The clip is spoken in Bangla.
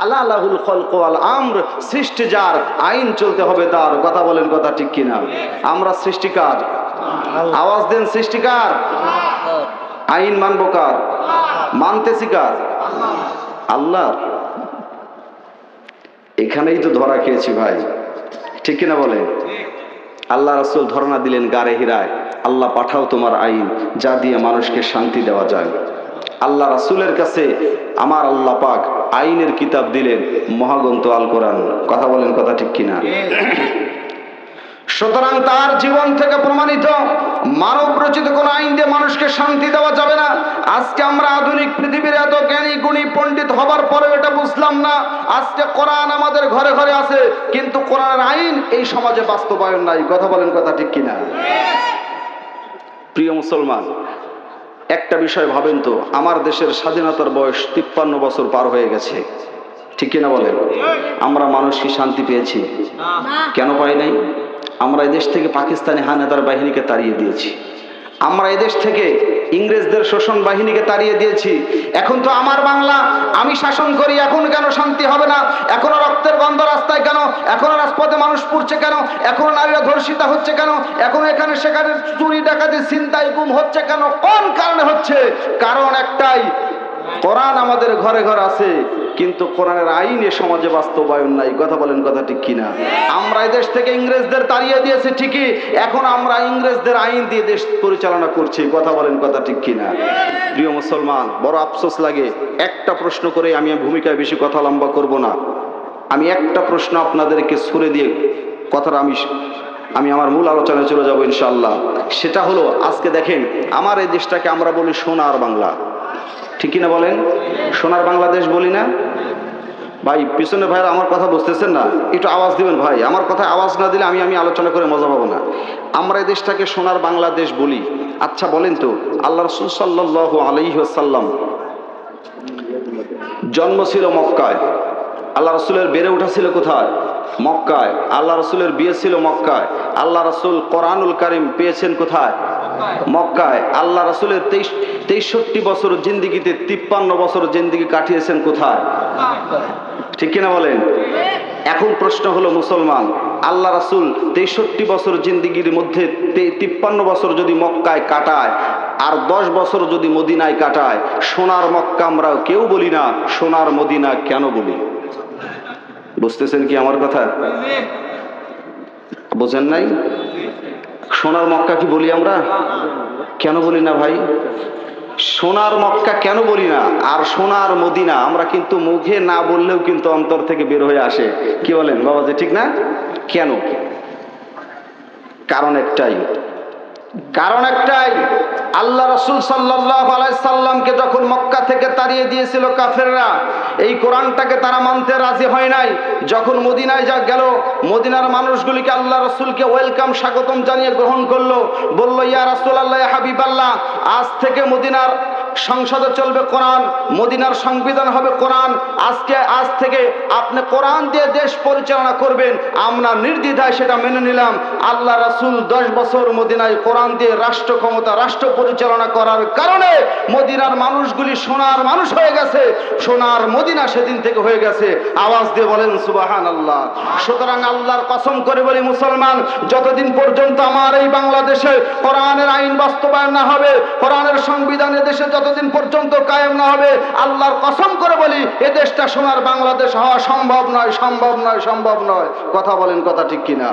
আলা লাহুল খলকু ওয়াল আমর, সৃষ্টি যার, আইন চলতে হবে তার। কথা বলেন, কথা ঠিক কিনা? আমরা সৃষ্টিকার, আওয়াজ দেন সৃষ্টিকার। আইন মানব কার? মানতেছি কার? আল্লাহর। এখানেই তো ধরা খেয়েছি ভাই, ঠিক কিনা বলেন? আল্লাহ রাসূল ধর্ণা দিলেন গারে হিরায়, আল্লাহ পাঠাও তোমার আইন, যা দিয়ে মানুষকে শান্তি দেওয়া যায়। আল্লাহ রাসূলের কাছে আমার আল্লাহ পাক আইনের কিতাব দিলেন, মহাগ্রন্থ আল কোরআন। কথা বলেন, কথা ঠিক কিনা? সুতরাং তার জীবন থেকে প্রমাণিত, মানব রচিত কোন আইন দিয়ে মানুষকে শান্তি দেওয়া যাবে না। আজকে আমরা আধুনিক পৃথিবীর এত জ্ঞানী গুণী পণ্ডিত হবার পরেও এটা বুঝলাম না। আজকে কোরআন আমাদের ঘরে ঘরে আছে, কিন্তু কোরআনের আইন এই সমাজে বাস্তবায়ন নাই। কথা বলেন, কথা ঠিক কিনা? প্রিয় মুসলমান, একটা বিষয় ভাবেন তো, আমার দেশের স্বাধীনতার বয়স 53 বছর পার হয়ে গেছে, ঠিক কিনা বলেন? আমরা মানুষ কি শান্তি পেয়েছি? কেন পাই নাই? আমরা এদেশ থেকে পাকিস্তানি হানাদার বাহিনীকে তাড়িয়ে দিয়েছি, আমরা এদেশ থেকে ইংরেজদের শোষণ বাহিনীকে তাড়িয়ে দিয়েছি। এখন তো আমার বাংলা, আমি শাসন করি, এখন কেন শান্তি হবে না? এখনো রক্তের গন্ধ রাস্তায় কেন? এখনো রাজপথে মানুষ পুড়ছে কেন? এখনো নারীরা ধর্ষিতা হচ্ছে কেন? এখনো এখানে সেখানে চুরি ডাকাতি ছিনতাই গুম হচ্ছে কেন? কোন কারণে হচ্ছে? কারণ একটাই, কোরআন আমাদের ঘরে ঘরে আছে, কিন্তু কোরআনের আইন এ সমাজে বাস্তবায়ন নাই। কথা বলেন, কথা ঠিক কিনা? আমরা এই দেশ থেকে ইংরেজদের তাড়িয়ে দিয়েছি ঠিকই, এখন আমরা ইংরেজদের আইন দিয়ে দেশ পরিচালনা করছি। কথা বলেন, কথা ঠিক কিনা? প্রিয় মুসলমান, বড় আফসোস লাগে। একটা প্রশ্ন করে আমি ভূমিকায় বেশি কথা লম্বা করব না, আমি একটা প্রশ্ন আপনাদেরকে ছুড়ে দিয়ে কথাটা আমি আমার মূল আলোচনায় চলে যাব ইনশাআল্লাহ। সেটা হলো, আজকে দেখেন আমার এই দেশটাকে আমরা বলি সোনার বাংলা, ঠিক কিনা বলেন? সোনার বাংলাদেশ বলি না ভাই? পিছনে ভাইরা আমার কথা বুঝতেছেন না? একটু আওয়াজ দিবেন ভাই, আমার কথা আওয়াজ না দিলে আমি আলোচনা করে মজা পাবো না। আমরা এই দেশটাকে সোনার বাংলাদেশ বলি। আচ্ছা বলেন তো, আল্লাহ রাসূল সাল্লাল্লাহু আলাইহি ওয়াসাল্লাম জন্ম ছিল মক্কায়, আল্লাহ রাসূলের বেড়ে ওঠা ছিল কোথায়? মক্কায়। আল্লাহ রাসূলের বিয়ে ছিল মক্কায়। আল্লাহ রাসূল কোরআনুল কারীম পেয়েছেন কোথায়? মক্কায়। আল্লাহ রাসূলের 63 বছর জিন্দেগিতে 53 বছর জিন্দেগি কাটিয়েছেন কোথায়? ঠিক কিনা বলেন? এখন প্রশ্ন হলো, মুসলমান, আল্লাহ রাসূল 63 বছর জিন্দেগির মধ্যে 53 বছর যদি মক্কায় কাটায় আর 10 বছর যদি মদিনায় কাটায়, সোনার মক্কা আমরা কেউ বলি না, সোনার মদিনা কেন বলি? বুঝতেছেন কি আমার কথা? বোঝেন নাই? সোনার মক্কা কি বলি আমরা? কেন বলি না ভাই? সোনার মক্কা কেন বলি না? আর সোনার মদিনা আমরা কিন্তু মুখে না বললেও কিন্তু অন্তর থেকে বের হয়ে আসে। কি বলেন বাবাজি, ঠিক না? কেন? কারণ একটাই, আল্লাহ রাসূল সাল্লাল্লাহু আলাইহি সাল্লামকে যখন মক্কা থেকে তাড়িয়ে দিয়েছিল কাফেররা, এই কোরআনটাকে তারা মানতে রাজি হয় নাই। যখন মদিনায় গেল, মদিনার মানুষগুলিকে আল্লাহ রাসূলকে ওয়েলকাম, স্বাগতম জানিয়ে গ্রহণ করলো, বলল, ইয়া রাসূলুল্লাহ, ইয়া হাবিবাল্লাহ, আজ থেকে মদিনার সংসদে চলবে কোরআন, মদিনার সংবিধান হবে কোরআন, আজ থেকে আপনি কোরআন দিয়ে দেশ পরিচালনা করবেন। আমরা নির্দ্বিধায় সেটা মেনে নিলাম। আল্লাহ রাসূল 10 বছর মদিনায় কোরআন দিয়ে রাষ্ট্র ক্ষমতা, রাষ্ট্র পরিচালনা করার কারণে মদিনার মানুষগুলি সোনার মানুষ হয়ে গেছে। সোনার মদিনা সেদিন থেকে হয়ে গেছে। আওয়াজ দিয়ে বলেন সুবহানাল্লাহ। সুতরাং আল্লাহর কসম করে বলি মুসলমান, যতদিন পর্যন্ত আমার এই বাংলাদেশে কোরআনের আইন বাস্তবায়ন না হবে, কোরআনের সংবিধান দেশে যতদিন পর্যন্ত কায়েম না হবে, আল্লাহর কসম করে বলি, এ দেশটা সোনার বাংলাদেশ হওয়া সম্ভব নয়। কথা বলেন, কথা ঠিক কিনা?